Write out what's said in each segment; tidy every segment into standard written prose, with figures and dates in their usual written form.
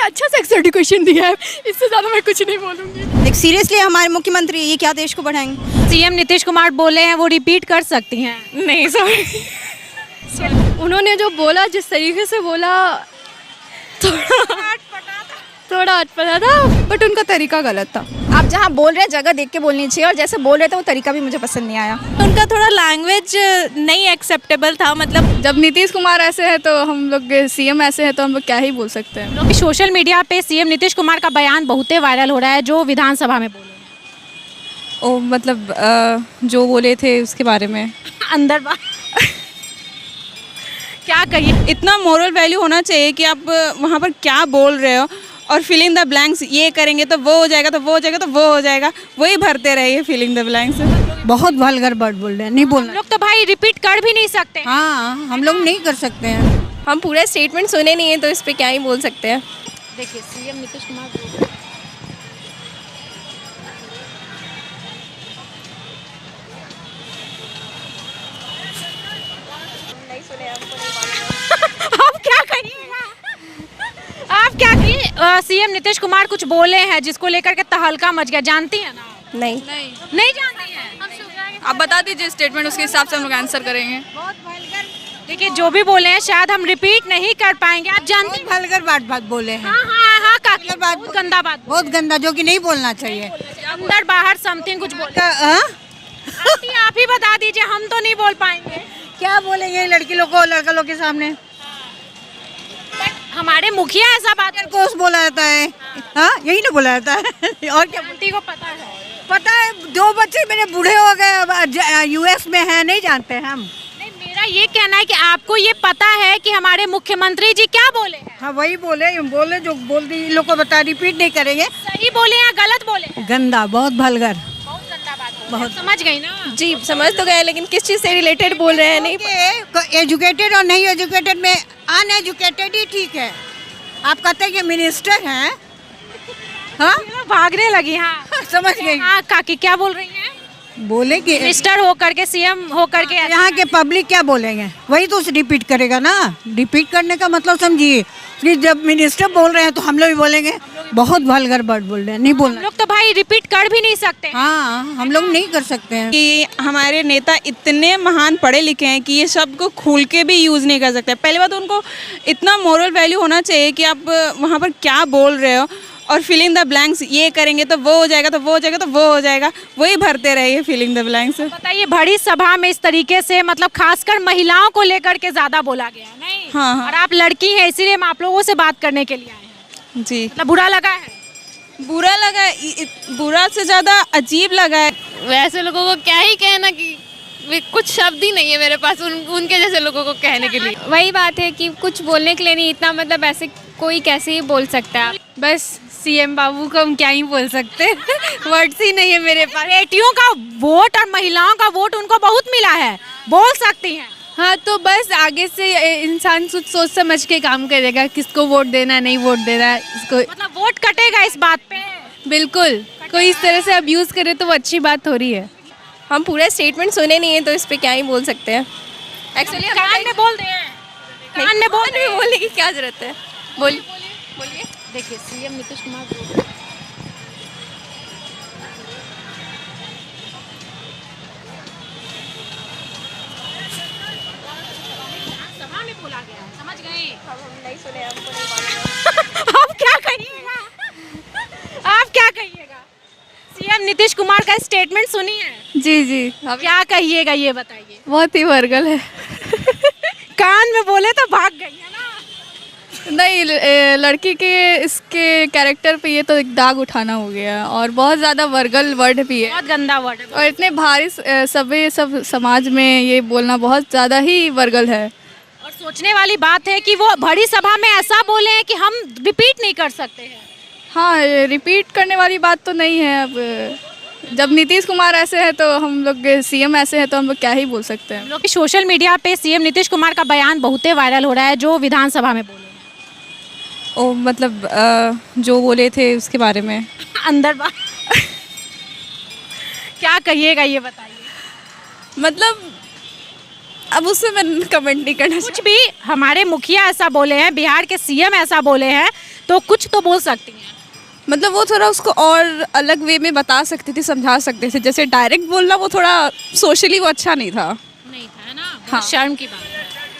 अच्छा सा एक्सर्टिकेशन दिया है, इससे ज़्यादा मैं कुछ नहीं बोलूँगी। देख सीरियसली हमारे मुख्यमंत्री ये क्या देश को बढ़ाएंगे? सीएम नीतीश कुमार बोले हैं वो रिपीट कर सकती हैं। नहीं सॉरी, उन्होंने जो बोला, जिस तरीके से बोला, थोड़ा अटपटा था, बट उनका तरीका गलत था। आप जहाँ बोल रहे हैं जगह देख के बोलनी चाहिए, और जैसे बोल रहे थे वो तरीका भी मुझे पसंद नहीं आया। उनका थोड़ा लैंग्वेज नहीं एक्सेप्टेबल था। मतलब जब नीतीश कुमार ऐसे है तो हम लोग, सीएम ऐसे है तो हम लोग क्या ही बोल सकते हैं। लोग सोशल मीडिया पे सीएम नीतीश कुमार का बयान बहुत वायरल हो रहा है जो विधानसभा में बोले हैं। ओ मतलब जो बोले थे उसके बारे में अंदर बात क्या कहिए, इतना मोरल वैल्यू होना चाहिए कि आप वहाँ पर क्या बोल रहे हो, और फिलिंग द ब्लैंक्स ये करेंगे तो वो हो जाएगा, तो वो हो जाएगा, तो वो हो जाएगा, वही भरते रहिए फिलिंग द ब्लैंक्स। बहुत वल्गर वर्ड बोल रहे हैं, नहीं बोलना। लोग तो भाई रिपीट कर भी नहीं सकते। हाँ, हम लोग नहीं कर सकते हैं। हम पूरे स्टेटमेंट सुने नहीं है तो इस पे क्या ही बोल सकते हैं। देखिए सीएम नीतीश कुमार बोल रहे हैं। आप क्या कहिएगा, आप क्या कहिए, सीएम नीतीश कुमार कुछ बोले हैं जिसको लेकर के तहलका मच गया, जानती है ना? नहीं नहीं जानती है। आप बता दीजिए स्टेटमेंट, उसके हिसाब से हम लोग आंसर करेंगे। देखिए जो भी बोले हैं शायद हम रिपीट नहीं कर पाएंगे। आप जानती हैं? वल्गर बात बोले हैं। हाँ हाँ हाँ काकी, वल्गर बात, बहुत गंदा बात, बहुत गंदा, जो कि नहीं बोलना चाहिए। अंदर बाहर समथिंग कुछ बोल। हाँ? आंटी, आप ही बता दीजिए, हम तो नहीं बोल पाएंगे। क्या बोलेंगे लड़की लोग को, लड़का लोग के सामने? हमारे मुखिया ऐसा बात को बोला जाता है, हाँ यही ना बोला जाता है। और क्या आंटी को पता है? पता है, 2 बच्चे मेरे बूढ़े हो गए, यूएस में है, नहीं जानते हैं हम। नहीं, मेरा ये कहना है कि आपको ये पता है कि हमारे मुख्यमंत्री जी क्या बोले हैं? हाँ वही बोले जो बोल दी, इन लोग को बता, रिपीट नहीं करेंगे। सही बोले या गलत बोले? गंदा, बहुत वल्गर, बहुत गंदा बात बोले। बहुत समझ गई ना जी, समझ तो गए, लेकिन किस चीज़ से रिलेटेड बोल रहे हैं नहीं। एजुकेटेड और नहीं एजुकेटेड में अनएजुकेटेड ही ठीक है। आप कहते हैं कि मिनिस्टर हैं, हाँ भागने लगी। हाँ समझ गई। हाँ काकी क्या बोल रही हैं? बोले कि मिनिस्टर होकर के, सीएम होकर के यहाँ के पब्लिक क्या बोलेंगे, वही तो रिपीट करेगा ना। रिपीट करने का मतलब समझिए कि जब मिनिस्टर बोल रहे हैं तो हम लोग भी बोलेंगे। बहुत वल्गर वर्ड बोल रहे हैं, नहीं बोलना। लोग तो भाई रिपीट कर भी नहीं सकते। हाँ, हम लोग नहीं कर सकते हैं। कि हमारे नेता इतने महान पढ़े लिखे हैं कि ये शब्द को खुल के भी यूज़ नहीं कर सकते। पहली बात तो उनको इतना मोरल वैल्यू होना चाहिए कि आप वहाँ पर क्या बोल रहे हो, और फिलिंग द ब्लैंक्स ये करेंगे तो वो हो जाएगा, तो वो हो जाएगा, तो वो हो जाएगा, वही भरते रहिए फिलिंग द ब्लैंक्स। बताइए बड़ी सभा में इस तरीके से, मतलब खासकर महिलाओं को लेकर के ज्यादा बोला गया है, नहीं? हाँ, हाँ। और आप लड़की हैं इसीलिए हम आप लोगों से बात करने के लिए आए हैं। जी, मतलब बुरा लगा है? बुरा लगा, बुरा से ज़्यादा अजीब लगा है। वैसे लोगों को क्या ही कहना, कि कुछ शब्द ही नहीं है मेरे पास उनके जैसे लोगों को कहने के लिए। वही बात है कि कुछ बोलने के लिए नहीं, इतना मतलब ऐसे कोई कैसे ही बोल सकता है। बस सीएम बाबू को हम क्या ही बोल सकते वर्ड्स ही नहीं है मेरे पास। बेटियों का वोट और महिलाओं का वोट उनको बहुत मिला है, बोल सकती हैं। हाँ तो बस आगे से इंसान कुछ सोच समझ के काम करेगा, किसको वोट देना, नहीं वोट देना, इसको मतलब वोट कटेगा इस बात पे। बिल्कुल, कोई इस तरह से अब्यूज़ करे तो वो अच्छी बात हो रही है। हम पूरे स्टेटमेंट सुने नहीं है तो इस पे क्या ही बोल सकते हैं। एक्चुअली कान में बोल दे, कान में बोल दे। बोलने की क्या जरूरत है, बोलिए। देखिए सीएम नीतीश कुमार बोल रहे हैं। सभा में बोला गया है, समझ गए? हम नहीं सुने, हमको नहीं मालूम। आप क्या कहिएगा, आप क्या कहिएगा? सीएम नीतीश कुमार का स्टेटमेंट सुनी है? जी अब क्या कहिएगा ये बताइए। बहुत ही वर्गल है। कान में बोले तो भाग गई है ना। नहीं, लड़की के इसके कैरेक्टर पे ये तो एक दाग उठाना हो गया, और बहुत ज़्यादा वर्गल वर्ड भी है, बहुत गंदा वर्ड है। और इतने भारी सब समाज में ये बोलना बहुत ज़्यादा ही वर्गल है। और सोचने वाली बात है कि वो बड़ी सभा में ऐसा बोले हैं कि हम रिपीट नहीं कर सकते हैं। हाँ, रिपीट करने वाली बात तो नहीं है। अब जब नीतीश कुमार ऐसे हैं तो हम लोग, सीएम ऐसे हैं तो हम लोग क्या ही बोल सकते हैं। लोग सोशल मीडिया पे सीएम नीतीश कुमार का बयान बहुत वायरल हो रहा है जो विधानसभा में बोले हैं। ओ मतलब जो बोले थे उसके बारे में अंदर बात क्या कहिएगा ये बताइए। मतलब अब उससे मैं कमेंट नहीं करना कुछ भी, हमारे मुखिया ऐसा बोले हैं, बिहार के सीएम ऐसा बोले हैं तो कुछ तो बोल सकती हैं। मतलब वो थोड़ा उसको और अलग वे में बता सकती थी, समझा सकते थे। जैसे डायरेक्ट बोलना वो थोड़ा सोशली वो अच्छा नहीं था। नहीं था, है ना? हाँ, शर्म की बात है।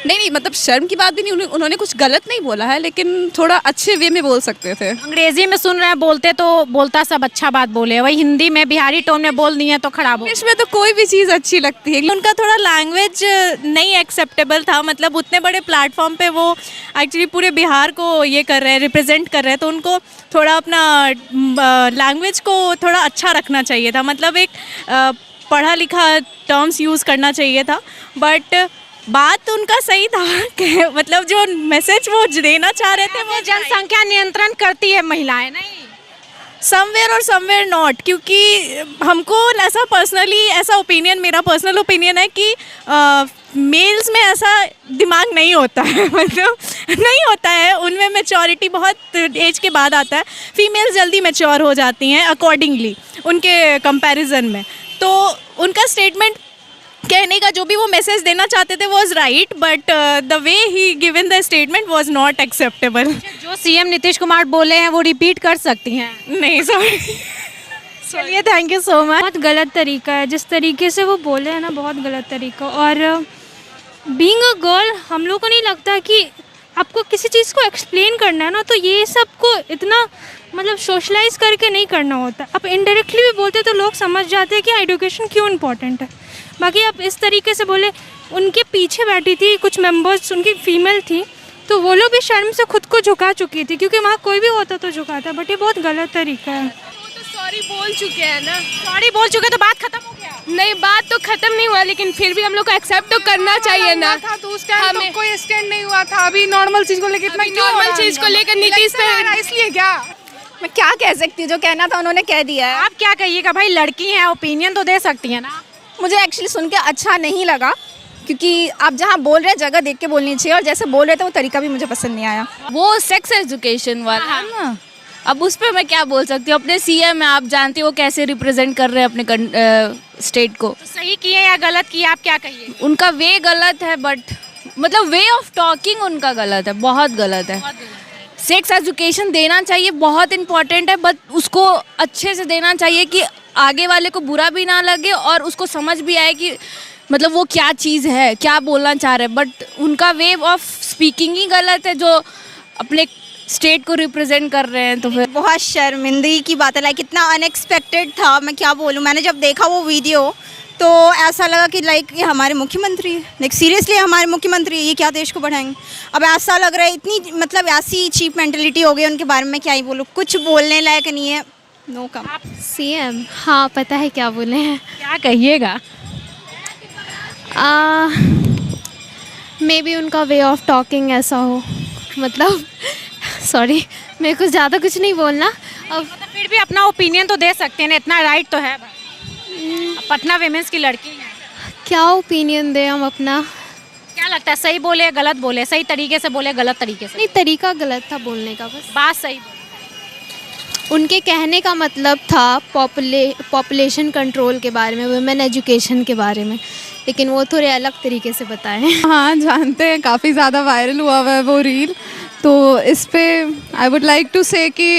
नहीं, मतलब शर्म की बात भी नहीं, उन्होंने कुछ गलत नहीं बोला है, लेकिन थोड़ा अच्छे वे में बोल सकते थे। अंग्रेजी में सुन रहे हैं बोलते तो बोलता सब अच्छा बात बोले, वही हिंदी में बिहारी टोन में बोल दिए तो खराब हो। इंग्लिश में तो कोई भी चीज़ अच्छी लगती है। उनका थोड़ा लैंग्वेज नहीं एक्सेप्टेबल था, मतलब उतने बड़े प्लेटफॉर्म पे वो एक्चुअली पूरे बिहार को ये कर रहे हैं, रिप्रेजेंट कर रहे हैं, तो उनको थोड़ा अपना लैंग्वेज को थोड़ा अच्छा रखना चाहिए था। मतलब एक पढ़ा लिखा टर्म्स यूज़ करना चाहिए था। बट बात उनका सही था कि मतलब जो मैसेज वो देना चाह रहे थे वो जनसंख्या नियंत्रण करती है महिलाएं, नहीं समवेयर और समवेयर नॉट, क्योंकि हमको ऐसा पर्सनली ऐसा ओपिनियन, मेरा पर्सनल ओपिनियन है कि मेल्स में ऐसा दिमाग नहीं होता है मतलब नहीं होता है, उनमें मैच्योरिटी बहुत एज के बाद आता है। फीमेल्स जल्दी मैच्योर हो जाती हैं अकॉर्डिंगली उनके कंपैरिजन में। तो उनका स्टेटमेंट कहने का जो भी वो मैसेज देना चाहते थे was right, but the way he given the statement was not acceptable. जो सीएम नीतीश कुमार बोले हैं वो रिपीट कर सकती हैं? नहीं, सॉरी। चलिए, थैंक यू सो मच। बहुत गलत तरीका है जिस तरीके से वो बोले हैं ना, बहुत गलत तरीका। और बीइंग अ गर्ल हम लोग को नहीं लगता कि आपको किसी चीज़ को एक्सप्लेन करना है ना, तो ये सब को इतना मतलब सोशलाइज करके नहीं करना होता। आप इनडायरेक्टली भी बोलते तो लोग समझ जाते हैं कि एजुकेशन क्यों इम्पोर्टेंट है। बाकी आप इस तरीके से बोले, उनके पीछे बैठी थी कुछ मेंबर्स, उनकी फीमेल थी, तो वो लोग भी शर्म से खुद को झुका चुकी थी, क्योंकि वहाँ कोई भी होता तो झुकाता। बट ये बहुत गलत तरीका है। सॉरी बोल चुके हैं ना। सॉरी बोल चुके तो बात खत्म हो गया। नहीं, बात तो खत्म नहीं हुआ, लेकिन फिर भी हम लोग को एक्सेप्ट तो करना चाहिए ना। था तो उस टाइम तो कोई स्टैंड नहीं हुआ था। अभी नॉर्मल चीज को लेकर इतना नॉर्मल चीज को लेकर नीतीश पे इसलिए क्या मैं क्या कह सकती हूँ, जो कहना था उन्होंने कह दिया है। आप क्या कहिएगा भाई, लड़की हैं, ओपिनियन तो दे सकती हैं ना। मुझे एक्चुअली सुन के अच्छा नहीं लगा, क्योंकि आप जहाँ बोल रहे हैं जगह देख के बोलनी चाहिए, और जैसे बोल रहे थे वो तरीका भी मुझे पसंद नहीं आया। वो सेक्स एजुकेशन वाला है ना, अब उस पर मैं क्या बोल सकती हूँ। अपने सीएम है, आप जानते हो कैसे रिप्रेजेंट कर रहे हैं अपने स्टेट को। तो सही किए या गलत किए, आप क्या कहिए? उनका वे गलत है, बट मतलब वे ऑफ टॉकिंग उनका गलत है, बहुत गलत है। सेक्स एजुकेशन देना चाहिए, बहुत इम्पोर्टेंट है, बट उसको अच्छे से देना चाहिए कि आगे वाले को बुरा भी ना लगे और उसको समझ भी आए कि मतलब वो क्या चीज़ है, क्या बोलना चाह रहे हैं। बट उनका वे ऑफ स्पीकिंग ही गलत है, जो अपने स्टेट को रिप्रेजेंट कर रहे हैं। तो फिर बहुत शर्मिंदगी की बात है, लाइक इतना अनएक्सपेक्टेड था, मैं क्या बोलूँ। मैंने जब देखा वो वीडियो तो ऐसा लगा कि लाइक ये हमारे मुख्यमंत्री, लाइक सीरियसली हमारे मुख्यमंत्री ये क्या देश को बढ़ाएंगे। अब ऐसा लग रहा है, इतनी मतलब ऐसी चीप मेंटलिटी हो गई उनके बारे में, क्या ही बोलूँ, कुछ बोलने लायक नहीं है। नो कम। सीएम, हाँ पता है क्या बोले हैं। क्या कहिएगा? मे बी उनका वे ऑफ टॉकिंग ऐसा हो, मतलब सॉरी मेरे को ज़्यादा कुछ नहीं बोलना। अब फिर भी अपना ओपिनियन तो दे सकते हैं ना, इतना राइट तो है। पटना विमेंस की लड़की है, क्या ओपिनियन दें हम अपना? क्या लगता है, सही बोले गलत बोले, सही तरीके से बोले गलत तरीके से? नहीं, तरीका गलत था बोलने का, बस बात सही बोले। उनके कहने का मतलब था पॉपुलेशन कंट्रोल के बारे में, वुमेन एजुकेशन के बारे में, लेकिन वो थोड़े अलग तरीके से बताएं। हाँ जानते हैं, काफ़ी ज़्यादा वायरल हुआ हुआ है वो रील। तो इस पे आई वुड लाइक टू से कि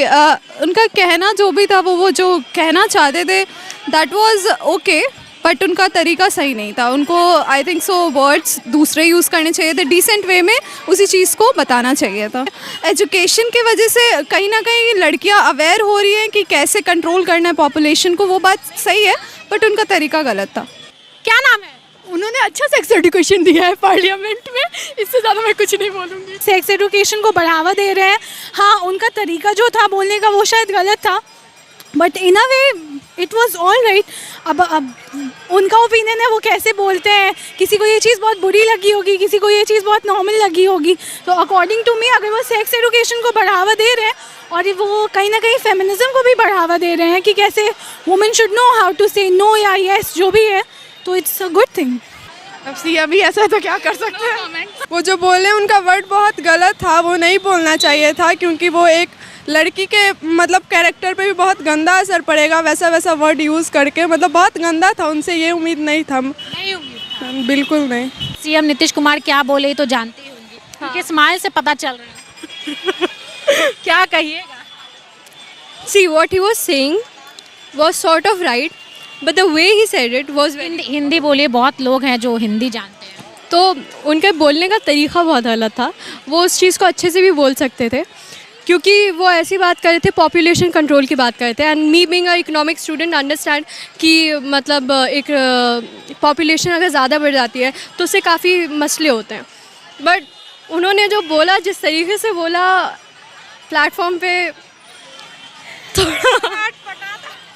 उनका कहना जो भी था, वो जो कहना चाहते थे दैट वाज ओके, बट उनका तरीका सही नहीं था। उनको आई थिंक सो वर्ड्स दूसरे यूज़ करने चाहिए थे, डिसेंट वे में उसी चीज़ को बताना चाहिए था। एजुकेशन के वजह से कहीं ना कहीं लड़कियां अवेयर हो रही हैं कि कैसे कंट्रोल करना है पॉपुलेशन को, वो बात सही है, बट उनका तरीका गलत था। क्या नाम है? उन्होंने अच्छा सेक्स एजुकेशन दिया है पार्लियामेंट में, इससे ज़्यादा मैं कुछ नहीं बोलूँगी। सेक्स एजुकेशन को बढ़ावा दे रहे हैं। हाँ, उनका तरीका जो था बोलने का वो शायद गलत था, but in a way it was all right. अब उनका ओपिनियन है, वो कैसे बोलते हैं, किसी को ये चीज़ बहुत बुरी लगी होगी, किसी को ये चीज़ बहुत नॉर्मल लगी होगी। तो अकॉर्डिंग टू मी अगर वो सेक्स एजुकेशन को बढ़ावा दे रहे हैं और वो कहीं ना कहीं फेमिनिज्म को भी बढ़ावा दे रहे हैं कि कैसे women should know how to say no या येस जो भी है, तो इट्स अ गुड थिंग। अब सीएम भी ऐसा तो क्या कर सकते हैं। वो जो बोले उनका वर्ड बहुत गलत था, वो नहीं बोलना चाहिए था, क्योंकि वो एक लड़की के मतलब कैरेक्टर पे भी बहुत गंदा असर पड़ेगा वैसा वर्ड यूज़ करके। मतलब बहुत गंदा था, उनसे ये उम्मीद नहीं था। नहीं उम्मीद, बिल्कुल नहीं। सीएम नीतीश कुमार क्या बोले तो जानते ही होंगे, क्योंकि स्माइल से पता चल रहा है। क्या कहिएगा? See, what he was saying was sort of right, but the way he said it was very... Hindi बोलिए, बहुत लोग हैं जो हिंदी जानते हैं. तो उनके बोलने का तरीका बहुत गलत था. वो उस चीज़ को अच्छे से भी बोल सकते थे, क्योंकि वो ऐसी बात कर रहे थे, पॉपुलेशन कंट्रोल की बात कर रहे थे. And me being a economic student understand कि मतलब एक पॉपुलेशन अगर ज़्यादा बढ़ जाती है तो उससे काफ़ी मसले होते हैं. बट उन्होंने जो बोला, जिस तरीके से बोला प्लेटफॉर्म पे,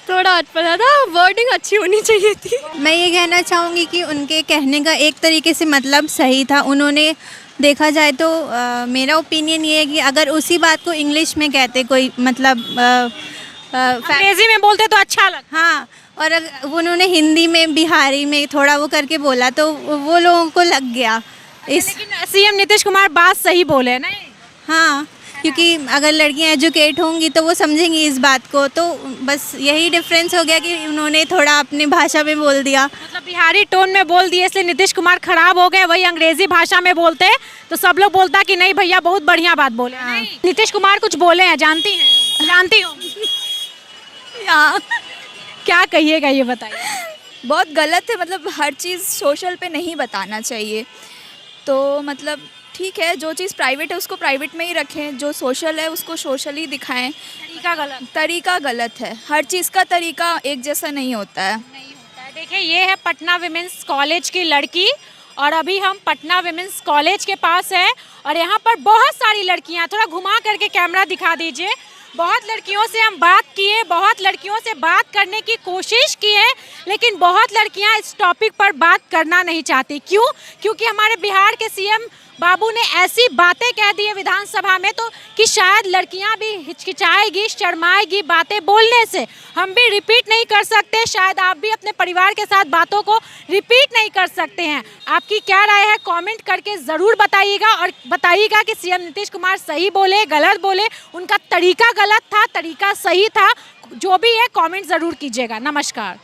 थोड़ा अटपटा था. वर्डिंग अच्छी होनी चाहिए थी. मैं ये कहना चाहूँगी कि उनके कहने का एक तरीके से मतलब सही था. उन्होंने देखा जाए तो मेरा ओपिनियन ये है कि अगर उसी बात को इंग्लिश में कहते कोई मतलब अंग्रेजी में बोलते तो अच्छा लगता. हाँ, और उन्होंने हिंदी में बिहारी में थोड़ा वो करके बोला तो वो लोगों को लग गया. लेकिन सीएम नीतीश कुमार बात सही बोले नहीं. हाँ, क्योंकि अगर लड़कियां एजुकेट होंगी तो वो समझेंगी इस बात को. तो बस यही डिफरेंस हो गया कि उन्होंने थोड़ा अपनी भाषा में बोल दिया, मतलब बिहारी टोन में बोल दिए, इसलिए नीतीश कुमार खराब हो गए. वही अंग्रेजी भाषा में बोलते तो सब लोग बोलता कि नहीं भैया बहुत बढ़िया बात बोले. नहीं, नीतीश कुमार कुछ बोले हैं, जानती हैं? जानती हो? क्या कहिएगा ये बताइए. बहुत गलत है, मतलब हर चीज़ सोशल पे नहीं बताना चाहिए. तो मतलब ठीक है, जो चीज़ प्राइवेट है उसको प्राइवेट में ही रखें, जो सोशल है उसको सोशल ही दिखाएं. तरीका गलत है. हर चीज़ का तरीका एक जैसा नहीं होता है. देखिए, ये है पटना विमेंस कॉलेज की लड़की, और अभी हम पटना विमेंस कॉलेज के पास है, और यहाँ पर बहुत सारी लड़कियाँ, थोड़ा घुमा करके कैमरा दिखा दीजिए. बहुत लड़कियों से हम बात किए, बहुत लड़कियों से बात करने की कोशिश की है, लेकिन बहुत लड़कियाँ इस टॉपिक पर बात करना नहीं चाहती. क्यों? क्योंकि हमारे बिहार के सीएम बाबू ने ऐसी बातें कह दी है विधानसभा में तो कि शायद लड़कियां भी हिचकिचाएगी, शर्माएगी बातें बोलने से. हम भी रिपीट नहीं कर सकते, शायद आप भी अपने परिवार के साथ बातों को रिपीट नहीं कर सकते हैं. आपकी क्या राय है कमेंट करके ज़रूर बताइएगा, और बताइएगा कि सीएम नीतीश कुमार सही बोले, गलत बोले, उनका तरीका गलत था, तरीका सही था. जो भी है कमेंट ज़रूर कीजिएगा. नमस्कार.